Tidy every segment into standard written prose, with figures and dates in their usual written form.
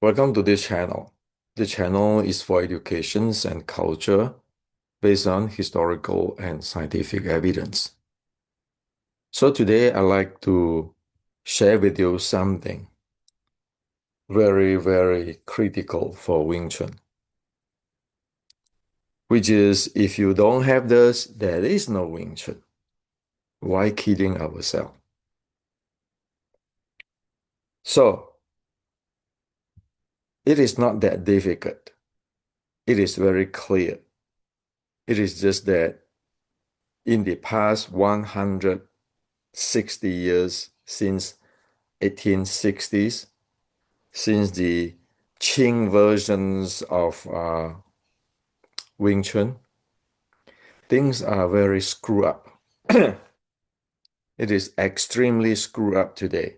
Welcome to this channel. The channel is for educations and culture based on historical and scientific evidence. So today I'd like to share with you something very, very critical for Wing Chun, which is if you don't have this, there is no Wing Chun. Why kidding ourselves? So it is not that difficult. It is very clear. It is just that in the past 160 years since 1860s, since the Qing versions of Wing Chun, things are very screwed up. It is extremely screwed up today.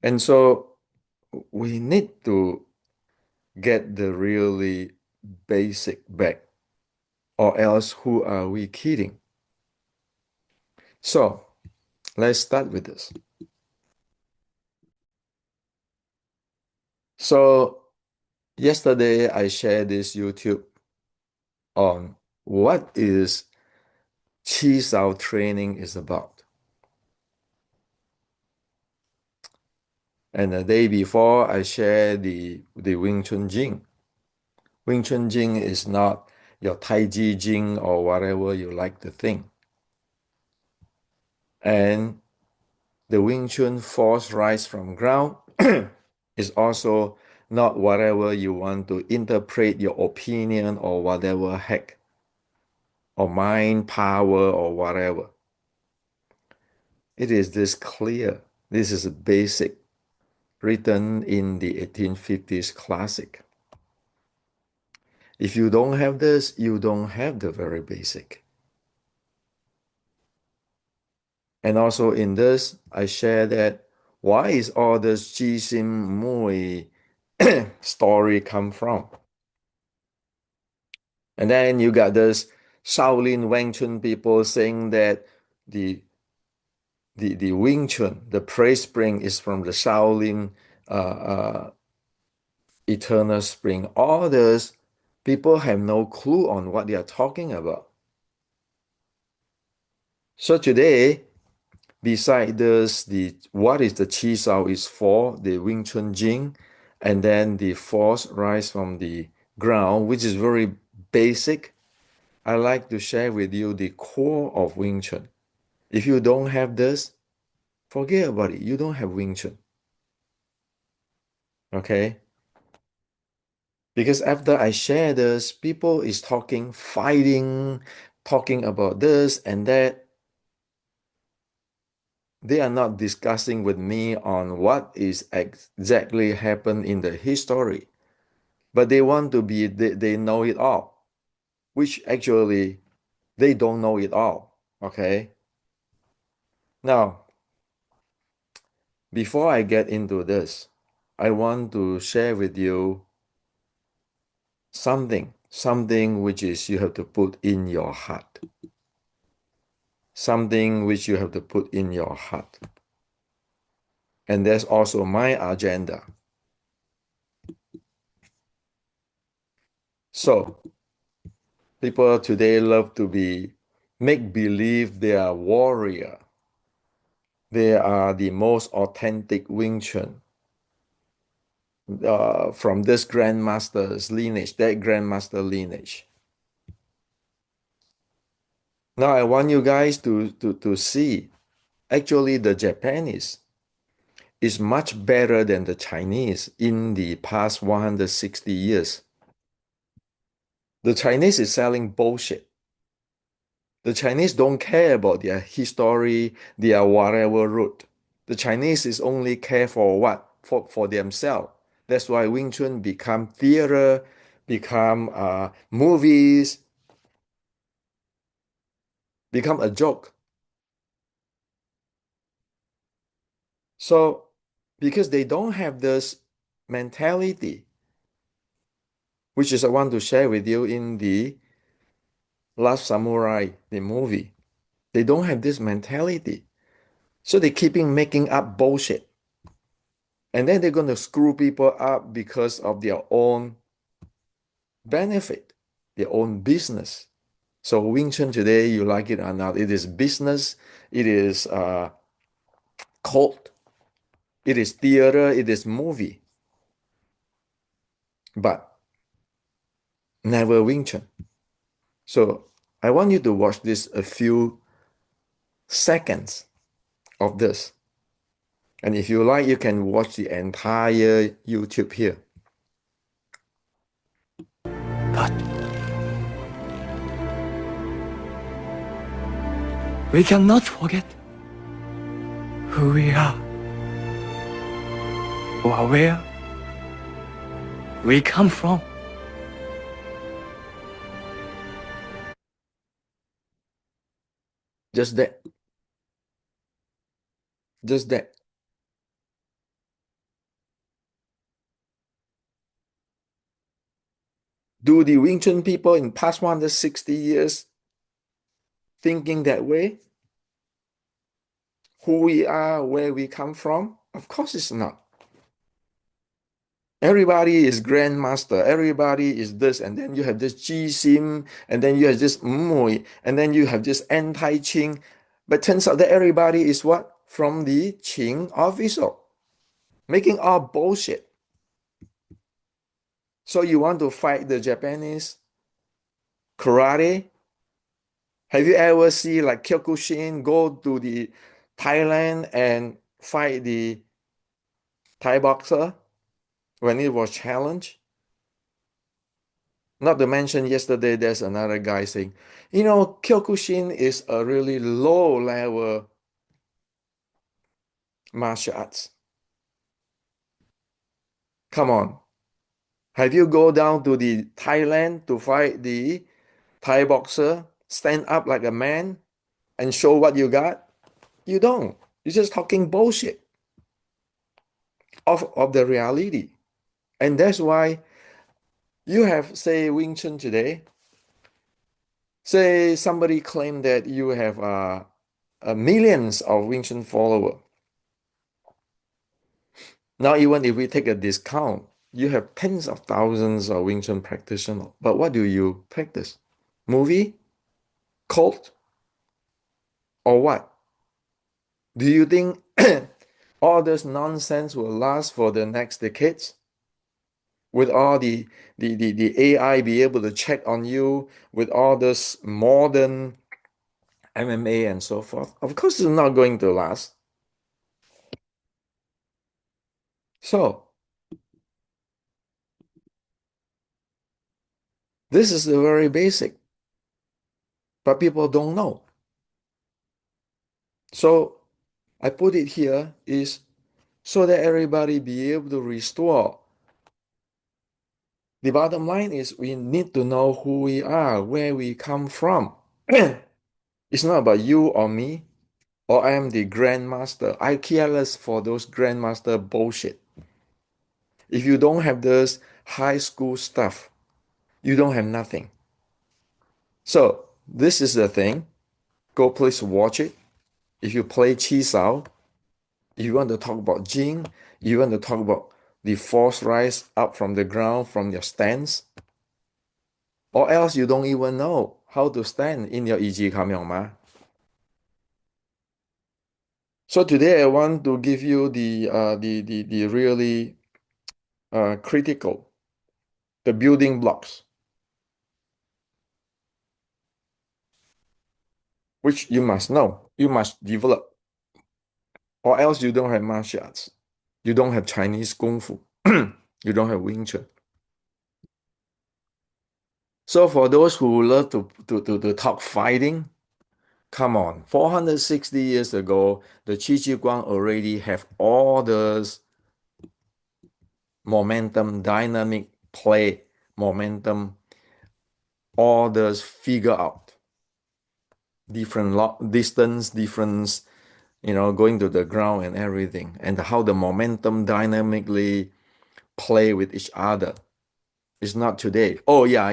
And so we need to get the really basic back, or else who are we kidding? So let's start with this. So yesterday I shared this YouTube on what is Chi Sao training is about. And the day before, I shared the Wing Chun Jing. Wing Chun Jing is not your Tai Chi Jing or whatever you like to think. And the Wing Chun force rise from ground is also not whatever you want to interpret your opinion or whatever heck, or mind power or whatever. It is this clear. This is a basic written in the 1850s classic. If you don't have this, you don't have the very basic. And also in this, I share that why is all this Jisim Mui story come from? And then you got this Shaolin Wing Chun people saying that the the Wing Chun, the praise spring is from the Shaolin eternal spring. All this, people have no clue on what they are talking about. So today, beside this, the what is the Qi Sao is for, the Wing Chun Jing, and then the force rise from the ground, which is very basic. I like to share with you the core of Wing Chun. If you don't have this, forget about it. You don't have Wing Chun. Okay? Because after I share this, people is talking, fighting, talking about this and that. They are not discussing with me on what is exactly happened in the history, but they want to be, they know it all, which actually they don't know it all. Okay. Now, before I get into this, I want to share with you something which is you have to put in your heart. Something which you have to put in your heart. And that's also my agenda. So, people today love to be make believe they are warrior. They are the most authentic Wing Chun from this grandmaster's lineage, that grandmaster lineage. Now I want you guys to see actually the Japanese is much better than the Chinese in the past 160 years. The Chinese is selling bullshit. The Chinese don't care about their history, their whatever root. The Chinese is only care for what? For themselves. That's why Wing Chun become theater, become movies, become a joke. So because they don't have this mentality, which is I want to share with you in the Last Samurai, the movie. They don't have this mentality. So they keeping making up bullshit. And then they're going to screw people up because of their own benefit, their own business. So Wing Chun today, you like it or not, it is business, it is cult, it is theater, it is movie, but never Wing Chun. So I want you to watch this a few seconds of this. And if you like, you can watch the entire YouTube here. But we cannot forget who we are or where we come from. Just that. Just that. Do the Wing Chun people in past 160 years thinking that way? Who we are, where we come from? Of course it's not. Everybody is grandmaster. Everybody is this, and then you have this Ji Sim, and then you have this Mui, and then you have this anti-Qing. But turns out that everybody is what? From the Qing official, making all bullshit. So you want to fight the Japanese karate? Have you ever seen like Kyokushin go to the Thailand and fight the Thai boxer when it was challenged? Not to mention yesterday there's another guy saying, Kyokushin is a really low level martial arts. Come on. Have you go down to the Thailand to fight the Thai boxer, stand up like a man and show what you got? You don't. You're just talking bullshit of the reality. And that's why you have, say, Wing Chun today. Say somebody claim that you have millions of Wing Chun followers. Now, even if we take a discount, you have tens of thousands of Wing Chun practitioners. But what do you practice? Movie? Cult? Or what? Do you think all this nonsense will last for the next decades? With all the AI be able to check on you, with all this modern MMA and so forth? Of course, it's not going to last. So, this is the very basic, but people don't know. So, I put it here is so that everybody be able to restore. The bottom line is we need to know who we are, where we come from. It's not about you or me, or I am the grandmaster. I care less for those grandmaster bullshit. If you don't have this high school stuff, you don't have nothing. So this is the thing. Go please watch it. If you play Chi Sao, if you want to talk about Jing, you want to talk about the force rise up from the ground from your stance, or else you don't even know how to stand in your 一级抗命嘛. So today I want to give you the really critical, the building blocks, which you must know, you must develop, or else you don't have martial arts, you don't have Chinese Kung Fu, you don't have Wing Chun. So for those who love to talk fighting, come on, 460 years ago, the Qi Ji Guang already have all this momentum, dynamic play, momentum, all this figure out. Different distance, difference, going to the ground and everything, and how the momentum dynamically play with each other. It's not today. Oh yeah,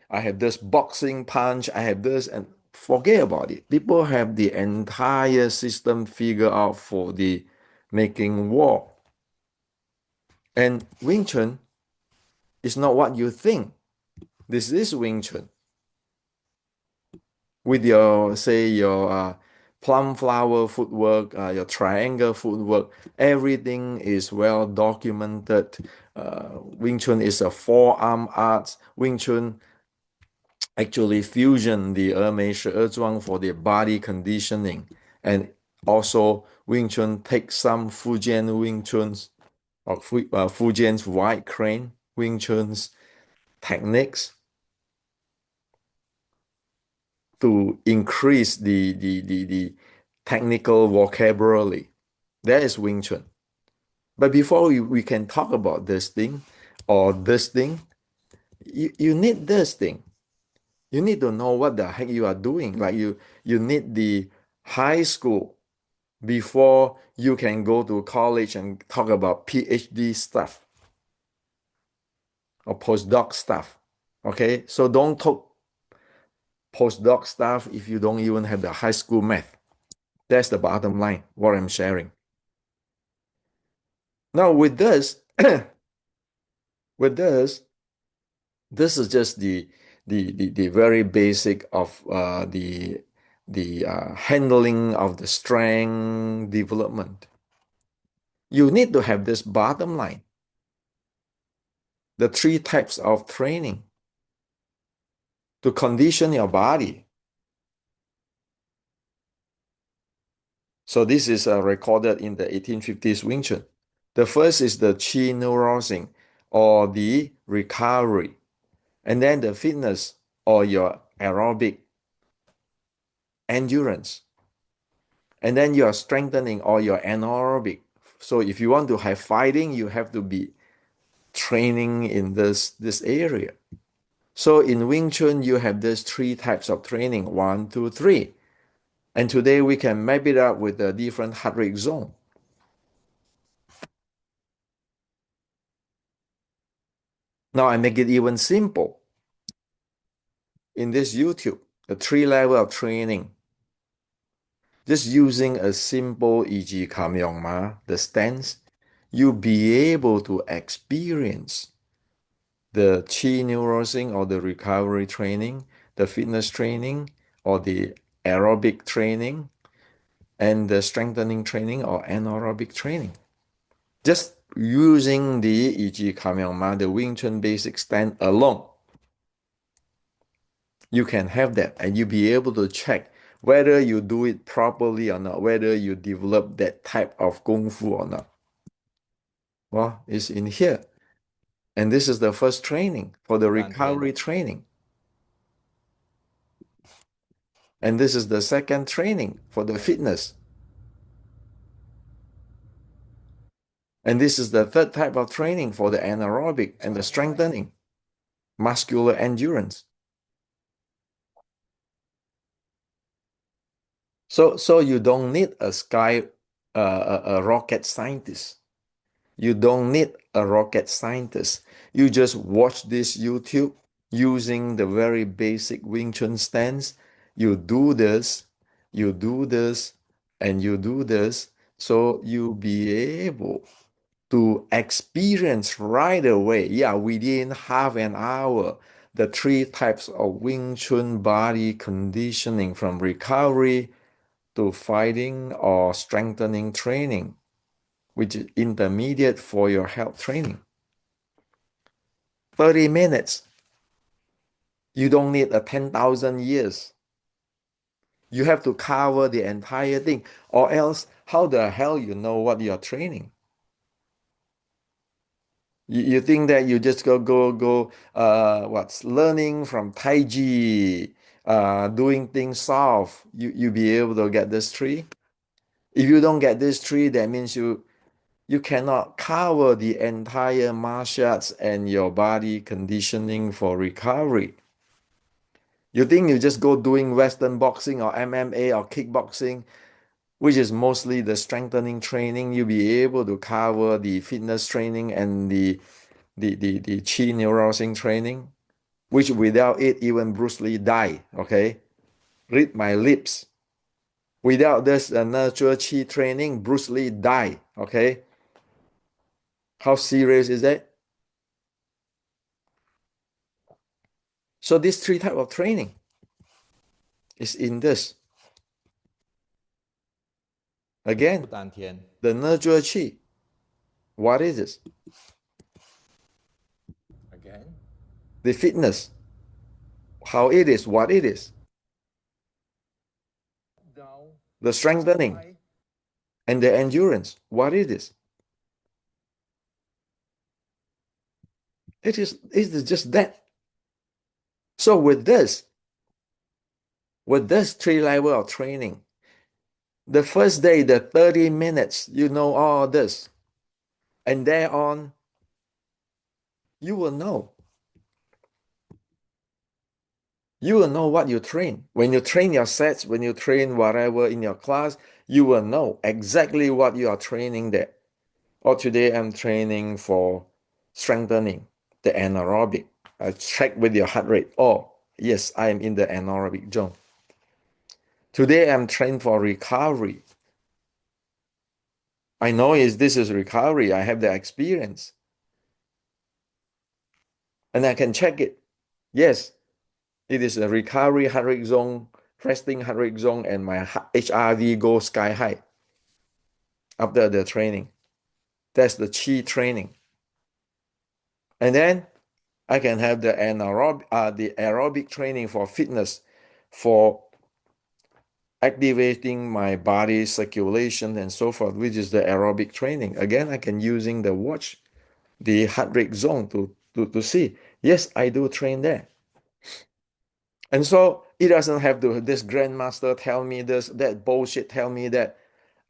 I have this boxing punch, I have this, and forget about it. People have the entire system figured out for the making war. And Wing Chun is not what you think. This is Wing Chun. With your, say, your plum flower footwork, your triangle footwork, everything is well documented. Wing Chun is a forearm art. Wing Chun actually fusion the 峨眉十二桩 for the body conditioning. And also Wing Chun takes some Fujian Wing Chun's or Fujian's wide crane Wing Chun's techniques to increase the technical vocabulary. That is Wing Chun. But before we can talk about this thing or this thing, you need this thing. You need to know what the heck you are doing. Like you need the high school before you can go to college and talk about PhD stuff or postdoc stuff. Okay, so don't talk postdoc stuff if you don't even have the high school math. That's the bottom line, what I'm sharing. Now with this, with this is just the very basic of the handling of the strength development. You need to have this bottom line, the three types of training to condition your body. So this is recorded in the 1850s Wing Chun. The first is the chi neurosing or the recovery, and then the fitness or your aerobic endurance, and then you are strengthening or your anaerobic. So if you want to have fighting, you have to be training in this area. So in Wing Chun, you have these three types of training, 1, 2, 3. And today we can map it up with a different heart rate zone. Now I make it even simple. In this YouTube, the 3 level of training, just using a simple 一级 the stance, you'll be able to experience the chi neurosing or the recovery training, the fitness training or the aerobic training, and the strengthening training or anaerobic training. Just using the 一级 the Wing Chun basic stand alone, you can have that and you'll be able to check whether you do it properly or not, whether you develop that type of kung fu or not. Well, it's in here. And this is the first training for the recovery training. And this is the second training for the fitness. And this is the third type of training for the anaerobic and the strengthening, muscular endurance. So you don't need a rocket scientist. You don't need a rocket scientist. You just watch this YouTube using the very basic Wing Chun stance. You do this, you do this, and you do this. So you'll be able to experience right away, yeah, within half an hour, the three types of Wing Chun body conditioning from recovery to fighting or strengthening training, which is intermediate for your health training. 30 minutes. You don't need a 10,000 years. You have to cover the entire thing, or else how the hell you know what you're training? You think that you just go what's learning from Tai Chi, doing things soft, you be able to get this tree? If you don't get this tree, that means you cannot cover the entire martial arts and your body conditioning for recovery. You think you just go doing Western boxing or MMA or kickboxing, which is mostly the strengthening training, you'll be able to cover the fitness training and the chi neurosing training, which without it, even Bruce Lee die, okay? Read my lips. Without this natural chi training, Bruce Lee die, okay? How serious is that? So these three type of training is in this. Again, 丹田 the nurture chi. What is this? again The fitness. How it is, what it is. down The strengthening high and the endurance. What it is. It is just that. So with this three level of training, the first day, the 30 minutes, you know all this. And thereon, you will know. You will know what you train. When you train your sets, when you train whatever in your class, you will know exactly what you are training there. Or today I'm training for strengthening the anaerobic. I check with your heart rate. Oh, yes, I am in the anaerobic zone. Today I'm trained for recovery. I know this is recovery. I have the experience. And I can check it. Yes, it is a recovery heart rate zone, resting heart rate zone, and my HRV goes sky high after the training. That's the chi training. And then I can have the aerobic training for fitness, for activating my body circulation and so forth, which is the aerobic training. Again, I can using the watch, the heart rate zone to see. Yes, I do train there. And so it doesn't have to this grandmaster tell me this, that bullshit tell me that.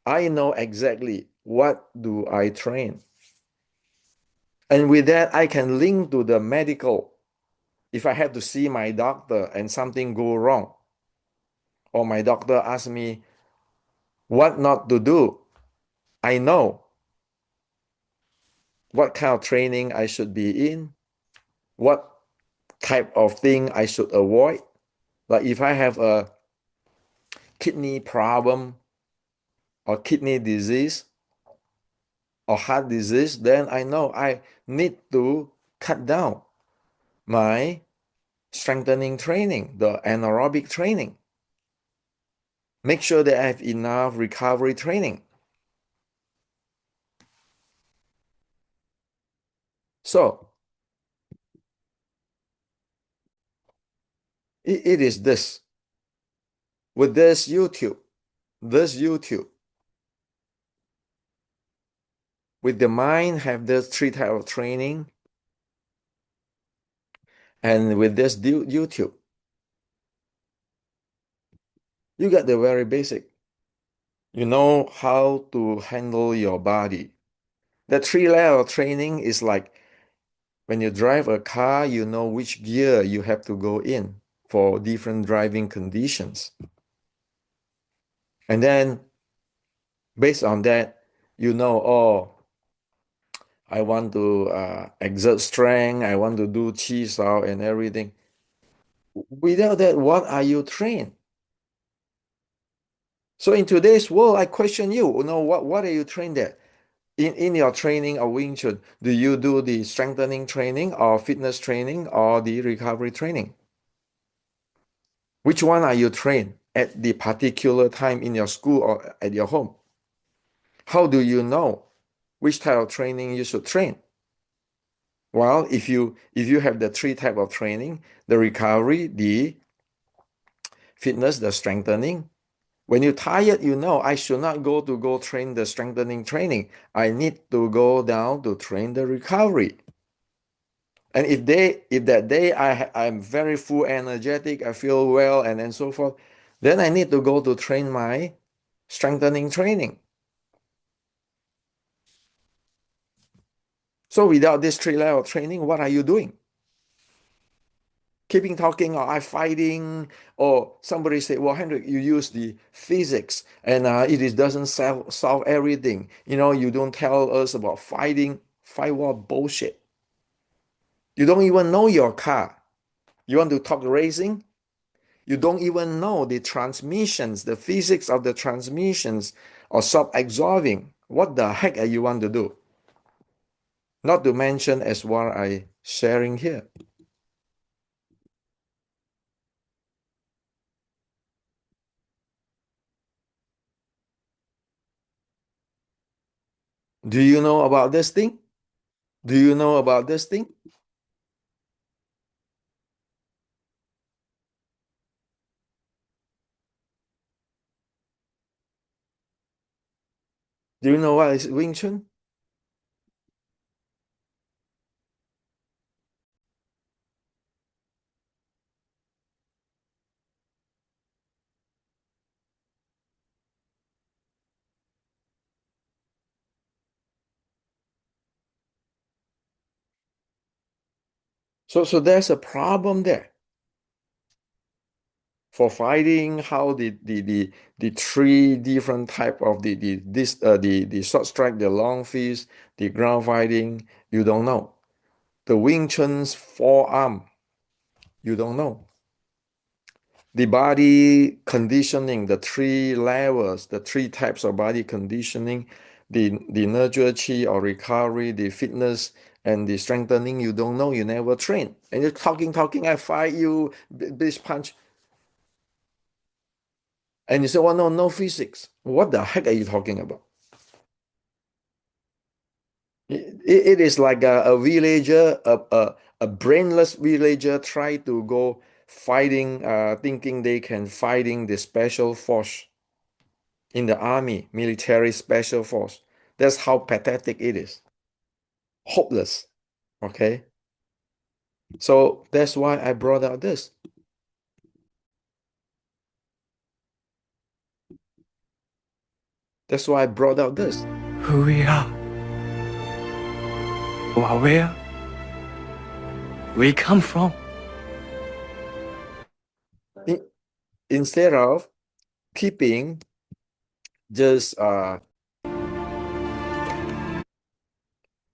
I know exactly what do I train. And with that, I can link to the medical. If I have to see my doctor and something go wrong, or my doctor asks me what not to do, I know what kind of training I should be in, what type of thing I should avoid. Like if I have a kidney problem or kidney disease or heart disease, then I know I need to cut down my strengthening training, the anaerobic training. Make sure that I have enough recovery training. So it is this. With this YouTube, with the mind have this three type of training, and with this YouTube, you get the very basic. You know how to handle your body. The three level of training is like when you drive a car, you know which gear you have to go in for different driving conditions. And then based on that, you know, oh, I want to exert strength, I want to do chi sao and everything. Without that, what are you trained? So in today's world, I question you, what are you trained at? In your training of Wing Chun, do you do the strengthening training or fitness training or the recovery training? Which one are you trained at the particular time in your school or at your home? How do you know which type of training you should train? Well, if you have the three type of training, the recovery, the fitness, the strengthening, when you're tired, you know I should not go train the strengthening training. I need to go down to train the recovery. And if that day I'm very full energetic, I feel well and so forth, then I need to go to train my strengthening training. So without this three level training, what are you doing? Keeping talking, or I fighting, or somebody say, well, Hendrik, you use the physics and doesn't solve everything. You don't tell us about fighting. Fight what bullshit. You don't even know your car. You want to talk racing? You don't even know the transmissions, the physics of the transmissions or self-absorbing. What the heck are you want to do? Not to mention as what I sharing here. Do you know about this thing? Do you know about this thing? Do you know what is Wing Chun? So there's a problem there for fighting. How the three different type of the short strike, the long fist, the ground fighting, you don't know. The Wing Chun's forearm, you don't know. The body conditioning, the three levels, the three types of body conditioning, the nurture chi or recovery, the fitness and the strengthening, you don't know, you never train. And you're talking, I fight you, this punch. And you say, well, no, no physics. What the heck are you talking about? It is like a villager, a brainless villager try to go fighting, thinking they can fighting the special force in the army, military special force. That's how pathetic it is. Hopeless. Okay. So that's why I brought out this. That's why I brought out this. Who we are, where we come from. In- Instead of keeping just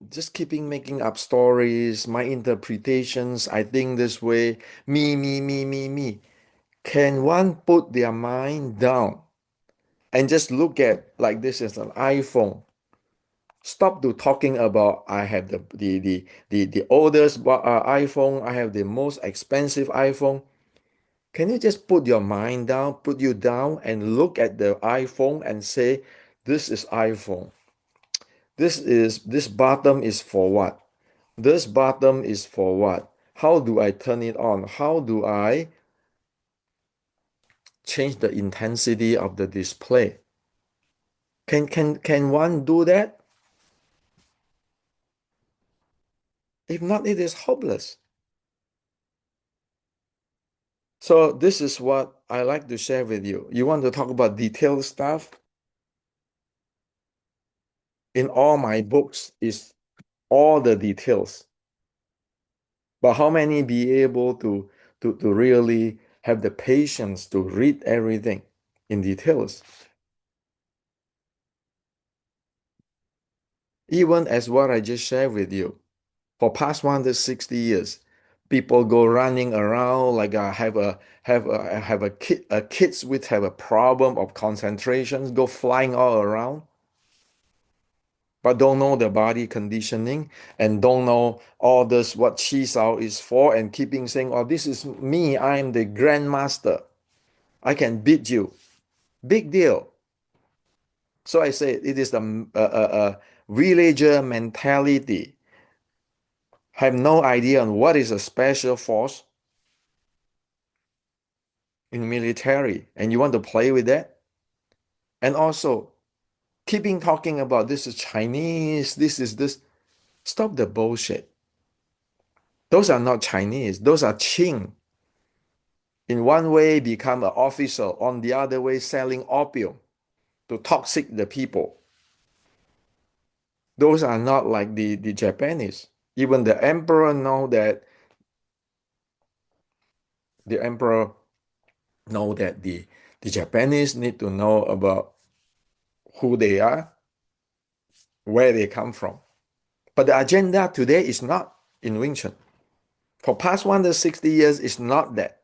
just keeping making up stories, my interpretations, I think this way, me. Can one put their mind down and just look at like this is an iPhone? Stop to talking about I have the oldest iPhone, I have the most expensive iPhone. Can you just put your mind down, put you down and look at the iPhone and say, this is iPhone. This bottom is for what? This bottom is for what? How do I turn it on? How do I change the intensity of the display? Can one do that? If not, it is hopeless. So this is what I like to share with you. You want to talk about detailed stuff? In all my books is all the details. But how many be able to really have the patience to read everything in details? Even as what I just shared with you, for past 160 years, people go running around like have a kids which have a problem of concentration, go flying all around, but don't know the body conditioning and don't know all this what chi sao is for and keeping saying, oh, this is me, I am the grandmaster. I can beat you. Big deal. So I say it is a villager mentality. Have no idea on what is a special force in military, and you want to play with that. And also keeping talking about this is Chinese, this is this. Stop the bullshit. Those are not Chinese. Those are Qing. In one way, become an officer. On the other way, selling opium to toxic the people. Those are not like the Japanese. Even the emperor know that the emperor know that the Japanese need to know about who they are, where they come from. But the agenda today is not in Wing Chun. For past 160 years, it's not that.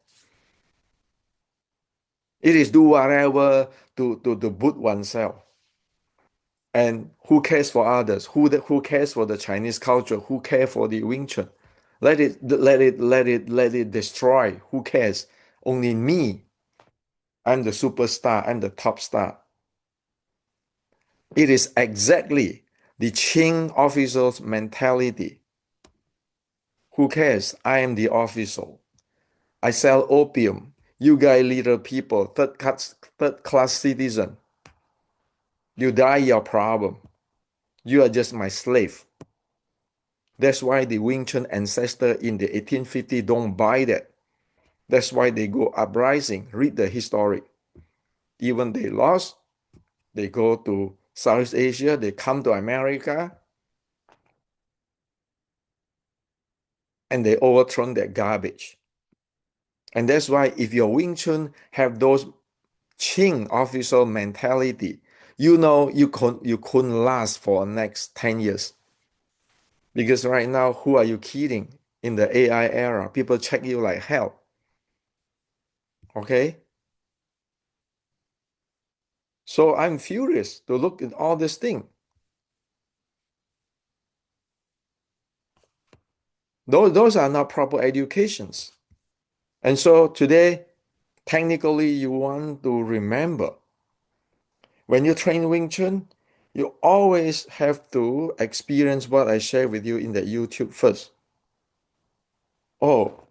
It is do whatever to boot oneself. And who cares for others? Who cares for the Chinese culture? Who cares for the Wing Chun? Let it destroy. Who cares? Only me. I'm the superstar. I'm the top star. It is exactly the Qing official's mentality. Who cares? I am the official. I sell opium. You guys little people, third class citizen. You die your problem. You are just my slave. That's why the Wing Chun ancestor in the 1850 don't buy that. That's why they go uprising. Read the history. Even they lost, they go to Southeast Asia, they come to America, and they overthrow that garbage. And that's why if your Wing Chun have those Qing official mentality, you couldn't last for the next 10 years. Because right now, who are you kidding? In the AI era, people check you like hell. Okay? So I'm furious to look at all this thing. Those are not proper educations. And so today, technically, you want to remember when you train Wing Chun, you always have to experience what I share with you in the YouTube first. Oh,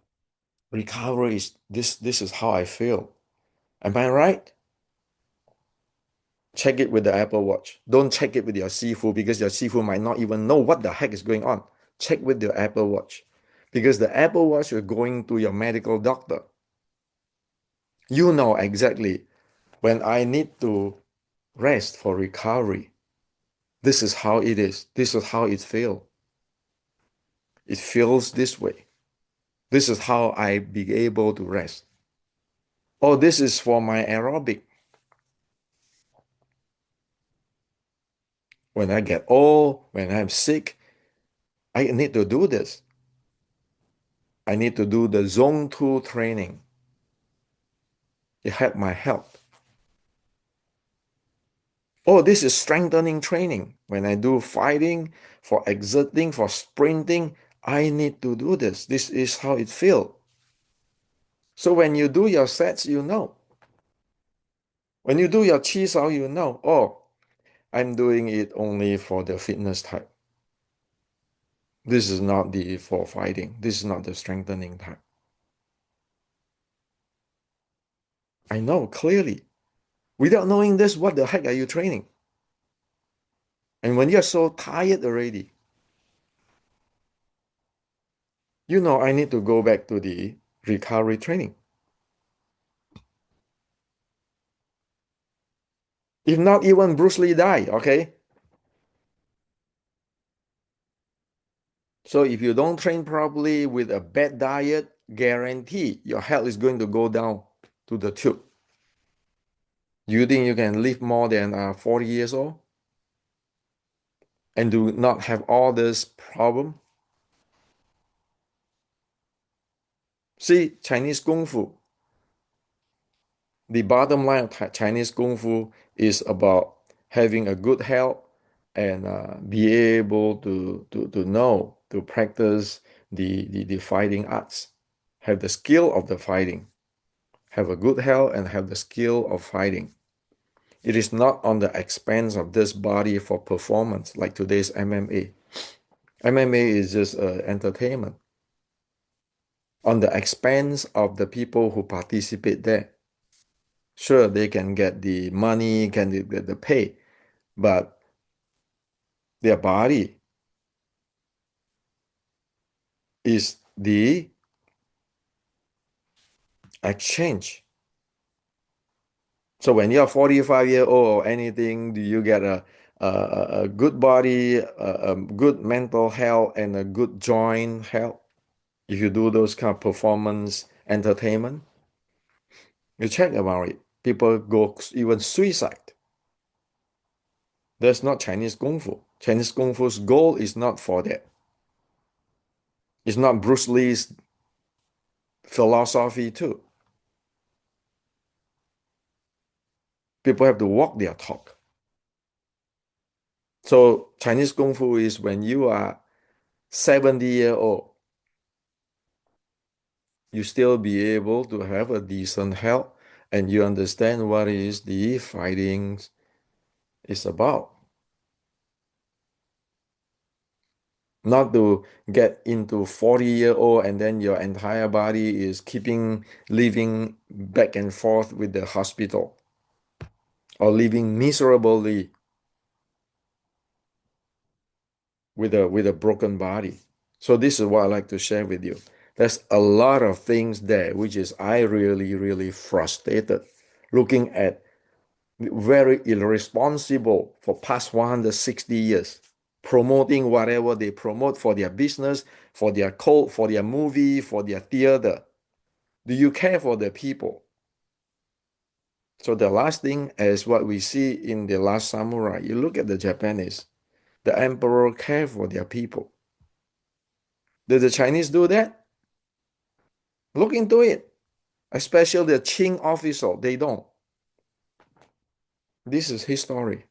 recovery is this is how I feel. Am I right? Check it with the Apple Watch. Don't check it with your Sifu because your Sifu might not even know what the heck is going on. Check with your Apple Watch because the Apple Watch is going to your medical doctor. You know exactly when I need to rest for recovery. This is how it is. This is how it feels. It feels this way. This is how I be able to rest. Oh, this is for my aerobic. When I get old, when I'm sick, I need to do this. I need to do the zone 2 training. It helped my health. Oh, this is strengthening training. When I do fighting, for exerting, for sprinting, I need to do this. This is how it feels. So when you do your sets, you know. When you do your chi sao, you know, oh, I'm doing it only for the fitness type. This is not the for fighting. This is not the strengthening type. I know clearly. Without knowing this, what the heck are you training? And when you're so tired already, you know I need to go back to the recovery training. If not, even Bruce Lee die, okay? So if you don't train properly with a bad diet, guarantee your health is going to go down to the tube. You think you can live more than 40 years old and do not have all this problem? See, Chinese Kung Fu, the bottom line of Chinese Kung Fu is about having a good health and be able to know, to practice the fighting arts, have the skill of the fighting, have a good health and have the skill of fighting. It is not on the expense of this body for performance like today's MMA. MMA is just entertainment on the expense of the people who participate there. Sure, they can get the money, can get the pay, but their body is the exchange. So when you're 45-year-old or anything, do you get a good body, a good mental health, and a good joint health? If you do those kind of performance entertainment, you check about it. People go even suicide. That's not Chinese Kung Fu. Chinese Kung Fu's goal is not for that. It's not Bruce Lee's philosophy too. People have to walk their talk. So Chinese Kung Fu is when you are 70-year old, you still be able to have a decent health and you understand what is the fighting is about. Not to get into 40-year-old and then your entire body is keeping living back and forth with the hospital or living miserably with a broken body. So this is what I like to share with you. There's a lot of things there which is I really frustrated looking at very irresponsible for past 160 years promoting whatever they promote for their business, for their cult, for their movie, for their theater. Do you care for the people? So the last thing is what we see in The Last Samurai. You look at the Japanese, the emperor care for their people. Did the Chinese do that? Look into it. Especially the Qing officer, they don't. This is history.